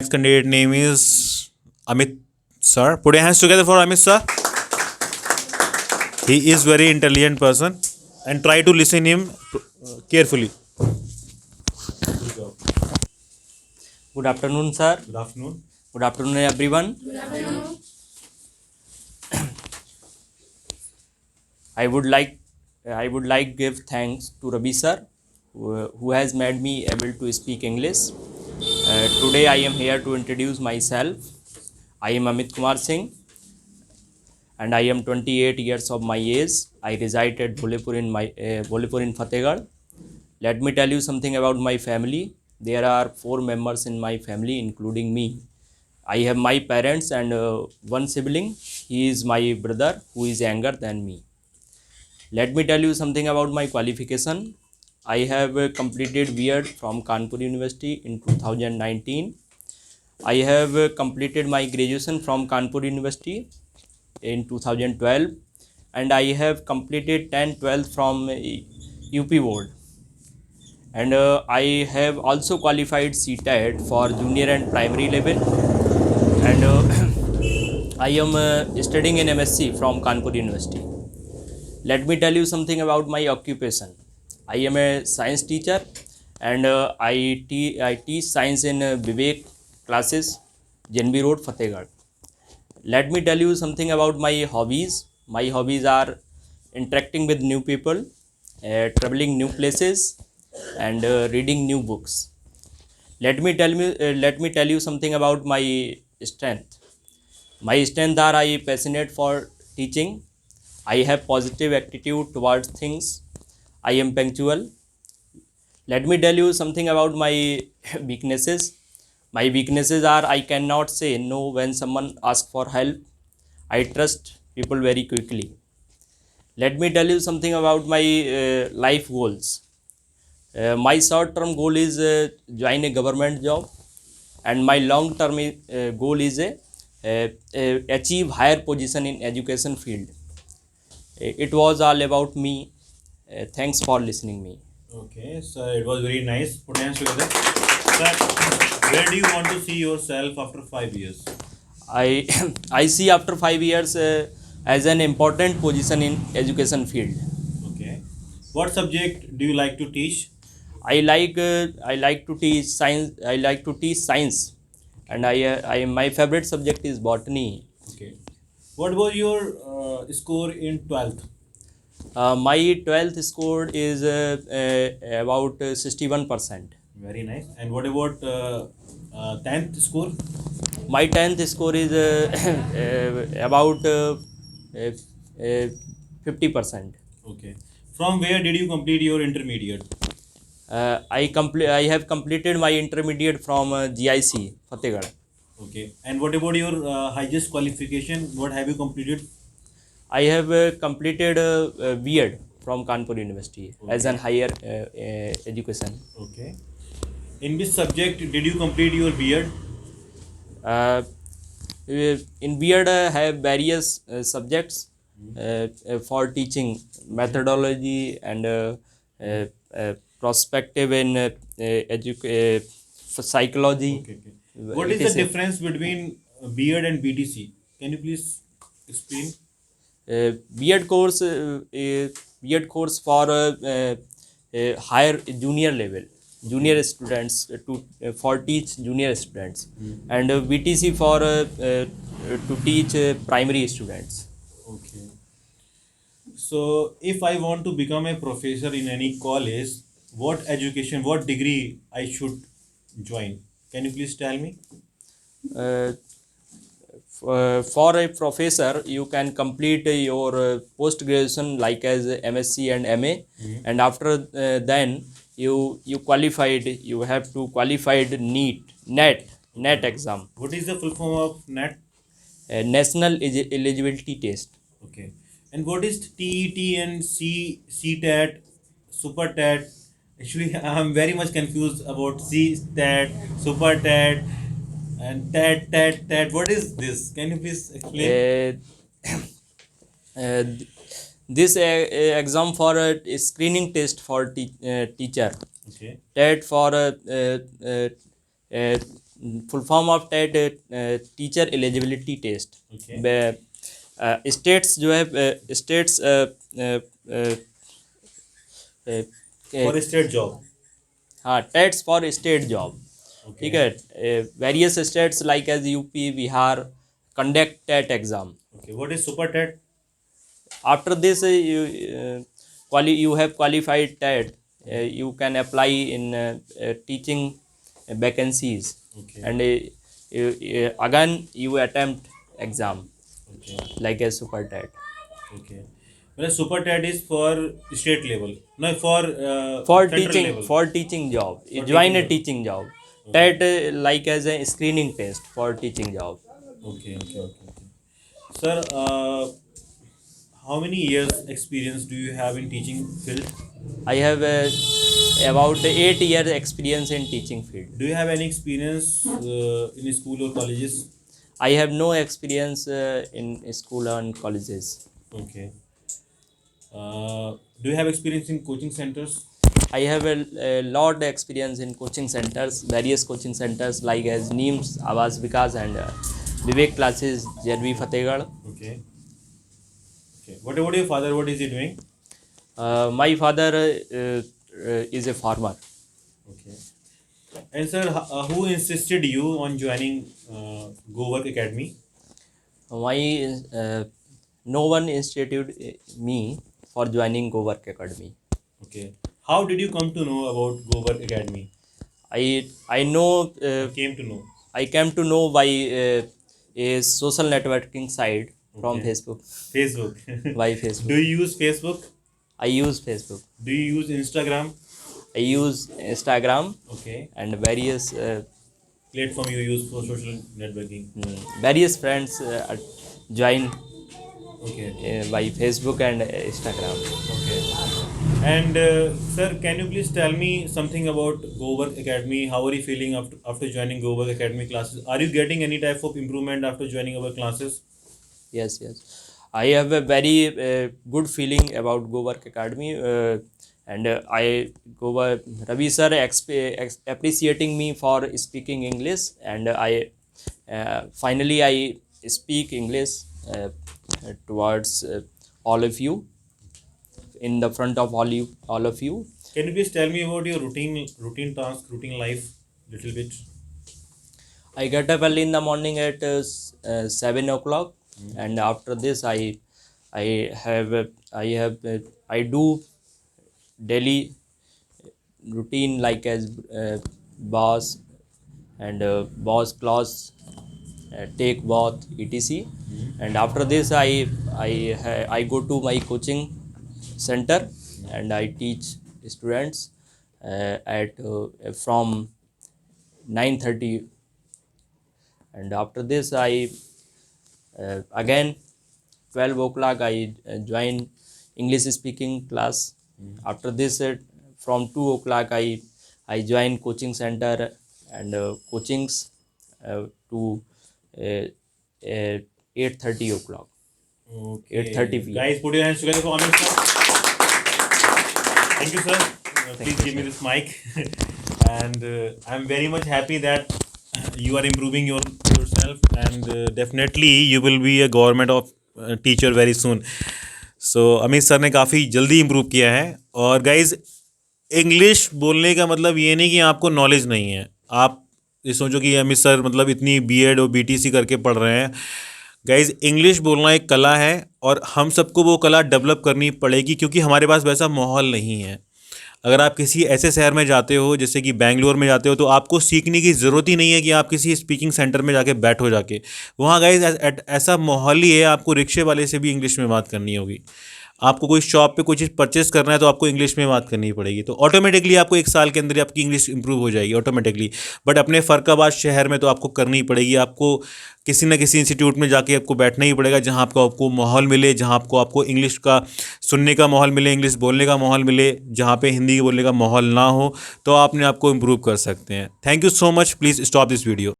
Next candidate name is Amit sir. Put your hands together for Amit sir. He is very intelligent person and try to listen him carefully. Good afternoon, sir. Good afternoon. Good afternoon, everyone. I would like I would like give thanks to Rabi sir, who has made me able to speak English. Today I am here to introduce myself. I am Amit Kumar Singh, and I am 28 years of my age. I reside at Bholepur in Fatehgarh. Let me tell you something about my family. There are 4 members in my family, including me. I have my parents and one sibling. He is my brother, who is younger than me. Let me tell you something about my qualification. I have completed B.Ed from Kanpur University in 2019. I have completed my graduation from Kanpur University in 2012, and I have completed 10th 12th from UP board, and I have also qualified CTET for junior and primary level, and I am studying in MSc from Kanpur University. Let me tell you something about my occupation. I am a science teacher, and I teach science in Vivek classes, Janvi Road, Fatehgarh. Let me tell you something about my hobbies. My hobbies are interacting with new people, traveling new places, and reading new books. Let me tell you something about my strength. My strength are I passionate for teaching. I have positive attitude towards things. I am punctual. Let me tell you something about my weaknesses. My weaknesses are I cannot say no when someone asks for help. I trust people very quickly. Let me tell you something about my life goals. My short term goal is join a government job, and my long term goal is achieve higher position in education field. It was all about me. Thanks for listening me. Okay, sir, it was very nice. Put your hands together. Sir, where do you want to see yourself after 5 years? I I see after 5 years as an important position in education field. Okay. What subject do you like to teach? I like to teach science. I like to teach science, and I my favorite subject is botany. Okay. What was your score in 12th? My 12th score is about 61%. Very nice. And what about 10th score? My 10th score is about uh, uh, 50%. Okay. From where did you complete your intermediate? I have completed my intermediate from GIC Fatehgarh. Okay. And what about your highest qualification? What have you completed? I have completed B.Ed from Kanpur University as an Okay. higher education. Okay. In which subject did you complete your B.Ed? Uh, in B.Ed, I have various subjects for teaching methodology and prospective in psychology. Okay, okay. What It is the is a difference between B.Ed and BTC? Can you please explain? B.Ed course B.Ed course for higher junior level Okay. junior students for teach junior students, Hmm. and BTC for to teach primary students. Okay. So, if I want to become a professor in any college, what education, what degree I should join? Can you please tell me? Uh, for a professor, you can complete your post graduation like as MSc and MA, Mhm. and after then you qualified. You have to qualified NET Okay. exam, What is the full form of NET? National Eligibility Test. Okay. And what is TET and CTET, Super TET? Actually, I'm very much confused about CTET, Super TET, and TET. What is this? Can you please explain? Uh, uh, this exam for a screening test for teacher. Okay. TET for uh, full form of TET teacher eligibility test. Okay. States जो है states For a state job. हाँ TETs for state job. ठीक Okay. है, various states like as UP Bihar conduct TET exam. Okay. What is super TET? After this, you have qualified TET. You can apply in teaching vacancies, Okay. and again you attempt exam Okay. like a super TET. Okay. Well, super TET is for state level. No, for For central teaching, level. for teaching job, you For join teaching a job. teaching job. Okay. TET like as a screening test for teaching job. Okay. Okay. Okay. Okay. Sir, how many years experience do you have in teaching field? I have about 8 years experience in teaching field. Do you have any experience in school or colleges? I have no experience in school and colleges. Okay. Do you have experience in coaching centers? I have a lot experience in coaching centers, various coaching centers like as NIMS, Awas Vikas and Vivek classes, JRV Fatehgarh. Okay. Okay. What about your father? What is he doing? My father is a farmer. Okay. And sir, who insisted you on joining Go Work Academy? No one instituted me for joining Go Work Academy. Okay. How did you come to know about Go Work Academy? I know Came to know. I came to know by a social networking site from Okay. Facebook. Facebook. By Do Facebook, you use Facebook? I use Facebook. Do you use Instagram? I use Instagram Okay. and various Platform you use for social networking. various friends join Okay. by Facebook and Instagram. Okay. And sir, can you please tell me something about Go Work Academy? How are you feeling after joining Go Work Academy classes? Are you getting any type of improvement after joining our classes? Yes, yes. I have a very good feeling about Go Work Academy, and I go Ravi sir appreciating me for speaking English, and I finally I speak English towards all of you in the front of all of you. Can you please tell me about your routine task, routine life, little bit? I get up early in the morning at 7 o'clock, and after this I have I do daily routine like as bath and wash clothes, take bath, etc. And after this I go to my coaching center and I teach students at from 9:30, and after this I again 12 o'clock I join English speaking class. After this from 2 o'clock I join coaching center and coachings to 8:30 o'clock, Okay. 8:30 p.m. Guys, put your hands together for Amit sir. Thank you, sir. Please give me this mic. And I'm very much happy that you are improving yourself, and definitely you will be a government of teacher very soon. So Amit sir ने काफ़ी जल्दी improve किया है. और guys, English बोलने का मतलब ये नहीं कि आपको नॉलेज नहीं है. आप ये सोचो कि अमित सर मतलब इतनी बीएड और बीटीसी करके पढ़ रहे हैं. गाइज, इंग्लिश बोलना एक कला है और हम सबको वो कला डेवलप करनी पड़ेगी, क्योंकि हमारे पास वैसा माहौल नहीं है. अगर आप किसी ऐसे शहर में जाते हो जैसे कि बेंगलोर में जाते हो, तो आपको सीखने की ज़रूरत ही नहीं है कि आप किसी स्पीकिंग सेंटर में जाके बैठो. जाके वहाँ गाइज ऐसा माहौल ही है, आपको रिक्शे वाले से भी इंग्लिश में बात करनी होगी. आपको कोई शॉप पे कोई चीज़ परचेस करना है तो आपको इंग्लिश में बात करनी पड़ेगी. तो ऑटोमेटिकली आपको 1 साल के अंदर आपकी इंग्लिश इंप्रूव हो जाएगी ऑटोमेटिकली. बट अपने फ़रखाबाद शहर में तो आपको करनी ही पड़ेगी. आपको किसी न किसी इंस्टीट्यूट में जाके आपको बैठना ही पड़ेगा, जहाँ आपको माहौल मिले, जहाँ आपको इंग्लिश का सुनने का माहौल मिले, इंग्लिश बोलने का माहौल मिले. जहाँ पे हिंदी बोलने का माहौल ना हो, तो आपने आपको इम्प्रूव कर सकते हैं. Thank you so much. Please stop this video.